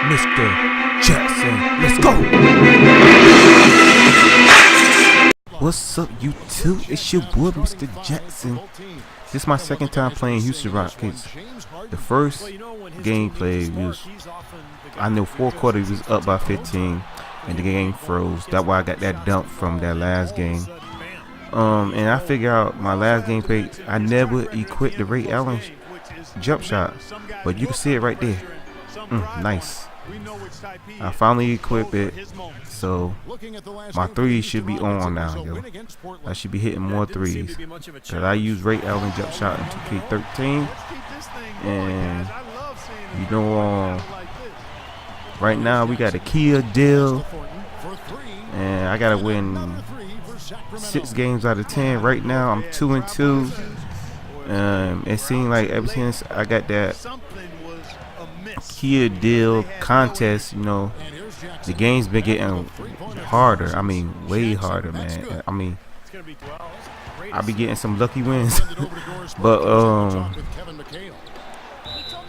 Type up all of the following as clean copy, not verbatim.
Mr. Jackson. Let's go. What's up, YouTube? It's your boy, Mr. Jackson. This is my second time playing Houston Rockets. The first gameplay was, I know, fourth quarter was up by 15, and the game froze. That's why I got that dump from that last game. And I figured out my last gameplay, I never equipped the Ray Allen jump shot, but you can see it right there. Nice. I finally equipped it, so my threes should be on now, yo. I should be hitting more threes, cause I use Ray Allen jump shot in 2K13, and you know, right now we got a Kidd deal, and I gotta win 6 games out of 10. Right now I'm 2-2. It seemed like ever since I got that Kidd deal contest, you know, the game's been getting harder. I mean, way harder, man. I mean, I be getting some lucky wins, but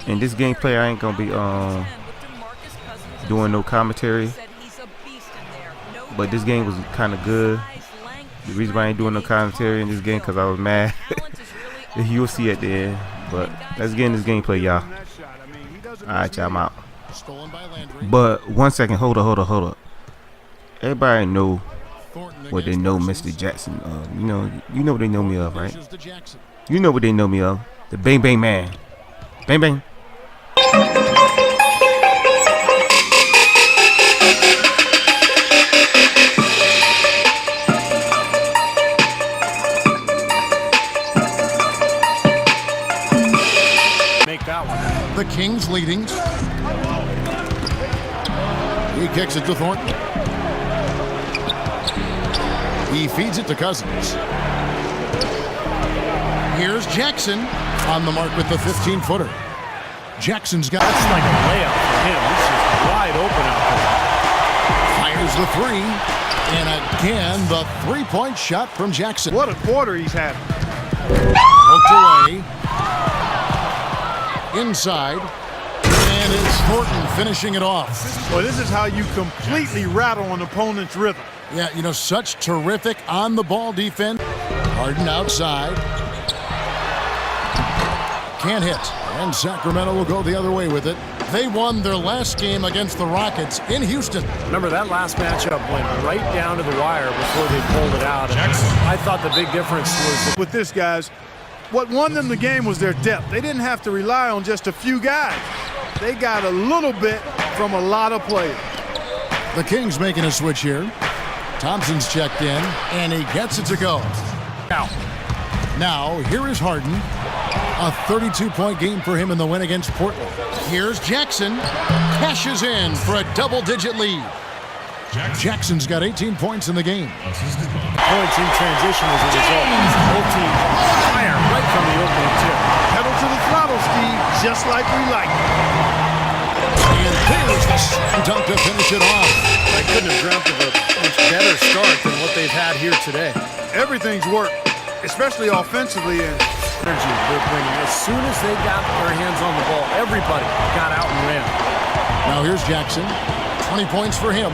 in this gameplay I ain't gonna be doing no commentary. But this game was kind of good. The reason why I ain't doing no commentary in this game because I was mad. You'll see at the end. But let's get in this gameplay, y'all. Alright, y'all, I'm out. But 1 second, hold up. Everybody know what they know Mr. Jackson of. You know what they know me of, right? You know what they know me of. The Bang Bang Man. Bang Bang. The Kings leading. He kicks it to Thornton. He feeds it to Cousins. Here's Jackson on the mark with the 15-footer. Jackson's got. That's like a layup for him. He's just wide open out there. Fires the three. And again, the three-point shot from Jackson. What a quarter he's had. Poked away. Inside, and it's Thornton finishing it off. Well, this is how you completely rattle an opponent's rhythm. Yeah, you know, such terrific on-the-ball defense. Harden outside. Can't hit, and Sacramento will go the other way with it. They won their last game against the Rockets in Houston. Remember, that last matchup went right down to the wire before they pulled it out. I thought the big difference was with this, guys. What won them the game was their depth. They didn't have to rely on just a few guys. They got a little bit from a lot of players. The Kings making a switch here. Thompson's checked in, and he gets it to go. Now, here is Harden. A 32-point game for him in the win against Portland. Here's Jackson. Cashes in for a double-digit lead. Jackson's got 18 points in the game. Points in transition as a result. Both teams fire right from the opening tip. Pedal to the throttle, Steve, just like we like. And there's the slam dunk to finish it off. I couldn't have dreamt of a much better start than what they've had here today. Everything's worked, especially offensively and energy they're bringing. As soon as they got their hands on the ball, everybody got out and ran. Now here's Jackson. 20 points for him.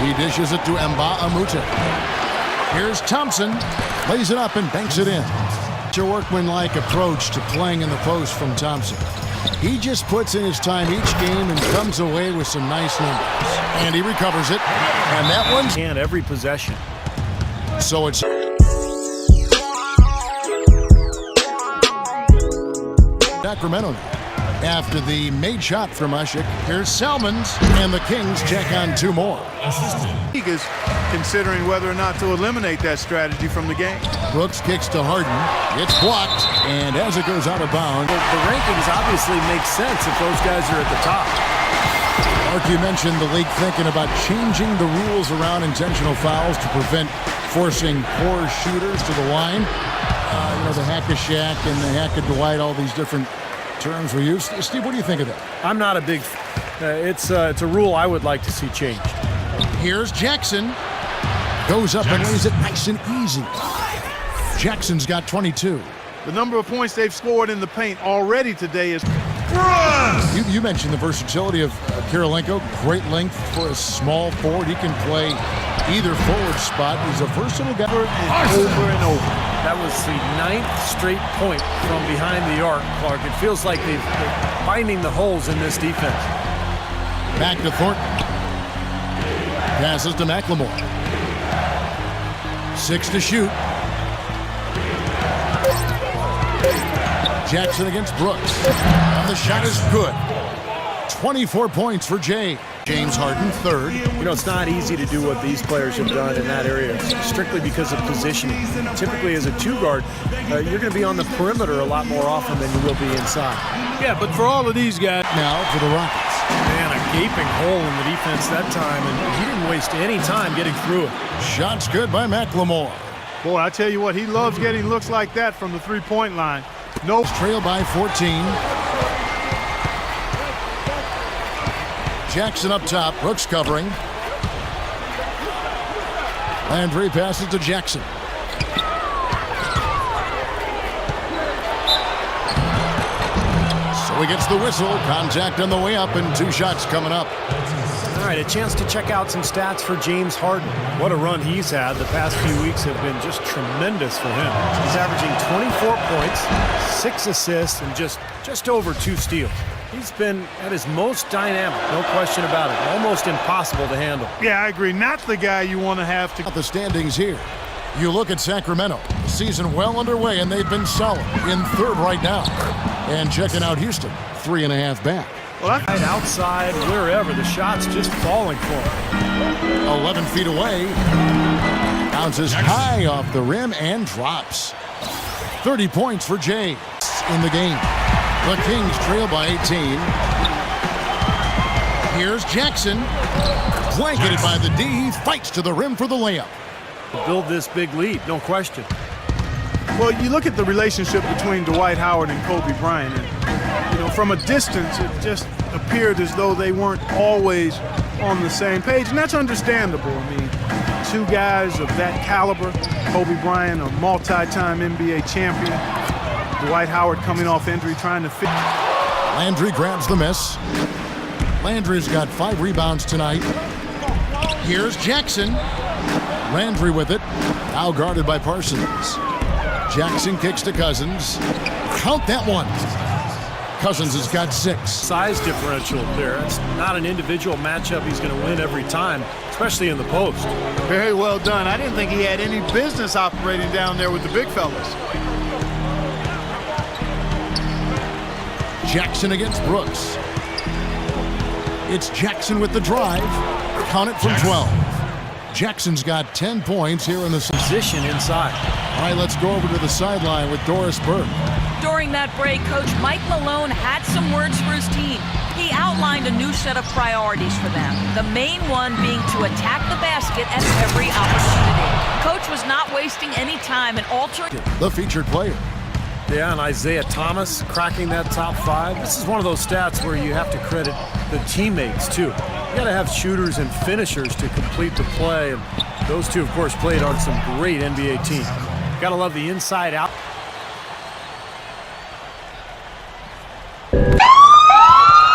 He dishes it to Amuta. Here's Thompson. Lays it up and banks it in. It's a workmanlike approach to playing in the post from Thompson. He just puts in his time each game and comes away with some nice numbers. And he recovers it. And that one's and every possession. So it's Sacramento now. After the made shot from Ushik, here's Salmons, and the Kings check on 2 more. League is considering whether or not to eliminate that strategy from the game. Brooks kicks to Harden. It's blocked, and as it goes out of bounds. The rankings obviously make sense if those guys are at the top. Mark, you mentioned the league thinking about changing the rules around intentional fouls to prevent forcing poor shooters to the line. You know, the hack-a-shack and the hack-a-Dwight, all these different terms we use. Steve, what do you think of that? I'm not a big it's a rule I would like to see changed. Here's Jackson. Goes up and lays it nice and easy. Jackson's got 22. The number of points they've scored in the paint already today is... You mentioned the versatility of Kirilenko. Great length for a small forward. He can play either forward spot. He's a versatile guy. Over and over. That was the 9th straight point from behind the arc, Clark. It feels like they're finding the holes in this defense. Back to Thornton. Passes to McLemore. 6 to shoot. Jackson against Brooks. And the shot is good. 24 points for Jay. James Harden, third. You know, it's not easy to do what these players have done in that area, strictly because of positioning. Typically, as a two-guard, you're going to be on the perimeter a lot more often than you will be inside. Yeah, but for all of these guys... Now for the Rockets. Man, a gaping hole in the defense that time, and he didn't waste any time getting through it. Shots good by McLemore. Boy, I tell you what, he loves getting looks like that from the three-point line. No trail by 14. Jackson up top. Brooks covering. Landry passes to Jackson. So he gets the whistle. Contact on the way up and 2 shots coming up. All right, a chance to check out some stats for James Harden. What a run he's had. The past few weeks have been just tremendous for him. He's averaging 24 points, 6 assists, and just over 2 steals. He's been at his most dynamic, no question about it. Almost impossible to handle. Yeah, I agree. Not the guy you want to have to... The standings here. You look at Sacramento. The season well underway, and they've been solid. In third right now. And checking out Houston, 3.5 back. Well, right outside, wherever, the shot's just falling for him. 11 feet away. Bounces high off the rim and drops. 30 points for Jay in the game. The Kings trail by 18. Here's Jackson. Blanketed by the D. He fights to the rim for the layup. Build this big lead, no question. Well, you look at the relationship between Dwight Howard and Kobe Bryant, and, you know, from a distance, it just appeared as though they weren't always on the same page, and that's understandable. I mean, 2 guys of that caliber, Kobe Bryant, a multi-time NBA champion, Dwight Howard coming off injury, trying to fit. Landry grabs the miss. Landry's got 5 rebounds tonight. Here's Jackson. Landry with it. Now guarded by Parsons. Jackson kicks to Cousins. Count that one. Cousins has got 6. Size differential there. It's not an individual matchup he's going to win every time, especially in the post. Very well done. I didn't think he had any business operating down there with the big fellas. Jackson against Brooks. It's Jackson with the drive. Count it from 12. Jackson's got 10 points here in the position inside. All right, let's go over to the sideline with Doris Burke. During that break, Coach Mike Malone had some words for his team. He outlined a new set of priorities for them, the main one being to attack the basket at every opportunity. Coach was not wasting any time in altering the featured player. Yeah, and Isaiah Thomas cracking that top 5. This is one of those stats where you have to credit the teammates, too. You got to have shooters and finishers to complete the play, and those 2, of course, played on some great NBA teams. Got to love the inside out.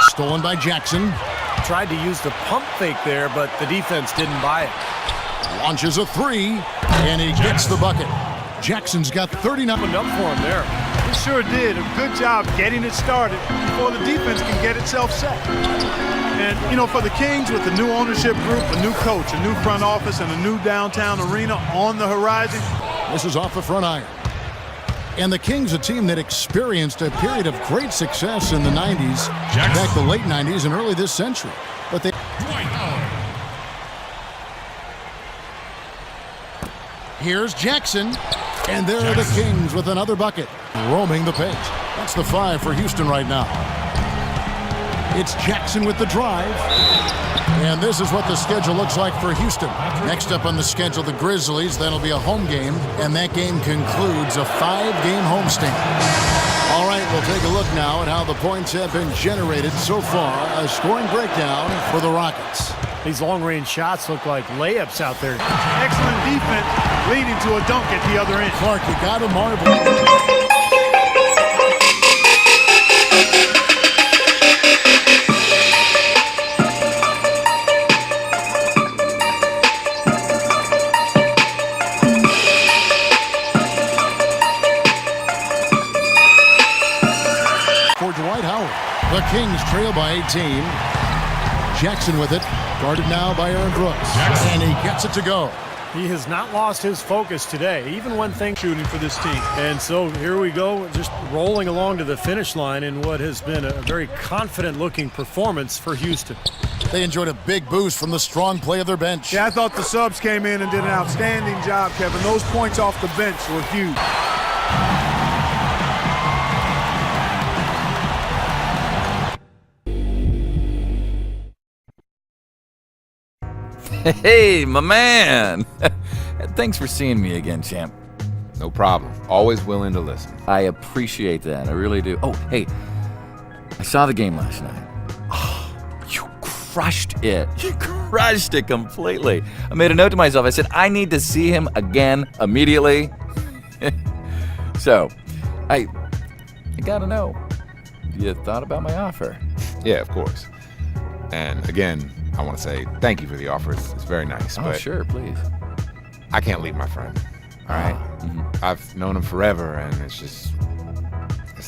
Stolen by Jackson. Tried to use the pump fake there, but the defense didn't buy it. Launches a 3, and he gets the bucket. Jackson's got 39. Opened up for him there. He sure did. A good job getting it started before the defense can get itself set. And, you know, for the Kings, with the new ownership group, a new coach, a new front office, and a new downtown arena on the horizon. This is off the front iron. And the Kings, a team that experienced a period of great success in the 90s, back the late 90s and early this century. But they... Here's Jackson. And there are the Kings with another bucket, roaming the paint. That's the 5 for Houston right now. It's Jackson with the drive. And this is what the schedule looks like for Houston. Next up on the schedule, the Grizzlies. That'll be a home game, and that game concludes a 5-game homestand. All right, we'll take a look now at how the points have been generated so far. A scoring breakdown for the Rockets. These long-range shots look like layups out there. Excellent defense leading to a dunk at the other end. Clark, you got to marvel. The Kings trail by 18. Jackson with it. Guarded now by Aaron Brooks. And he gets it to go. He has not lost his focus today, even when things Shooting for this team. And so here we go, just rolling along to the finish line in what has been a very confident-looking performance for Houston. They enjoyed a big boost from the strong play of their bench. Yeah, I thought the subs came in and did an outstanding job, Kevin. Those points off the bench were huge. Hey, my man! Thanks for seeing me again, champ. No problem. Always willing to listen. I appreciate that. I really do. Oh, hey, I saw the game last night. Oh, you crushed it. You crushed it completely. I made a note to myself. I said, I need to see him again immediately. So, I gotta know. You thought about my offer? Yeah, of course. And again, I want to say thank you for the offer. It's very nice. Oh, but sure, please. I can't leave my friend. All right? I've known him forever, and it's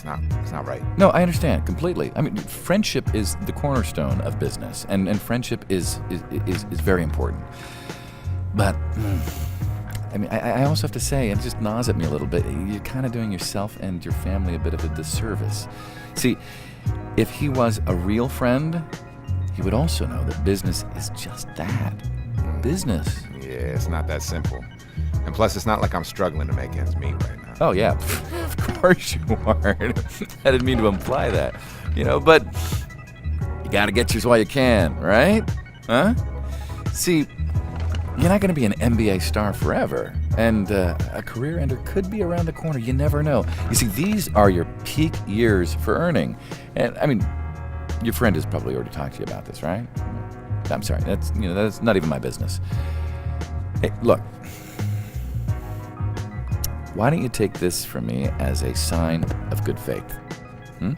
not right. No, I understand completely. I mean, friendship is the cornerstone of business, and friendship is very important. But I mean, I also have to say, it just gnaws at me a little bit. You're kind of doing yourself and your family a bit of a disservice. See, if he was a real friend, he would also know that business is just that. Business. Yeah, it's not that simple. And plus, it's not like I'm struggling to make ends meet right now. Oh, yeah. Of course you aren't. I didn't mean to imply that. But you got to get yours while you can, right? Huh? See, you're not going to be an NBA star forever. And a career ender could be around the corner. You never know. You see, these are your peak years for earning. And, I mean, your friend has probably already talked to you about this, right? I'm sorry. That's not even my business. Hey, look. Why don't you take this from me as a sign of good faith? No,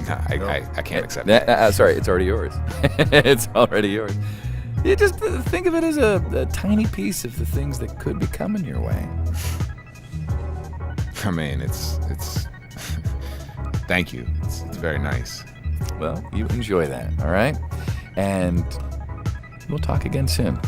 I can't accept that. Sorry, it's already yours. It's already yours. You just think of it as a tiny piece of the things that could be coming your way. I mean, it's thank you. It's very nice. Well, you enjoy that, all right? And we'll talk again soon.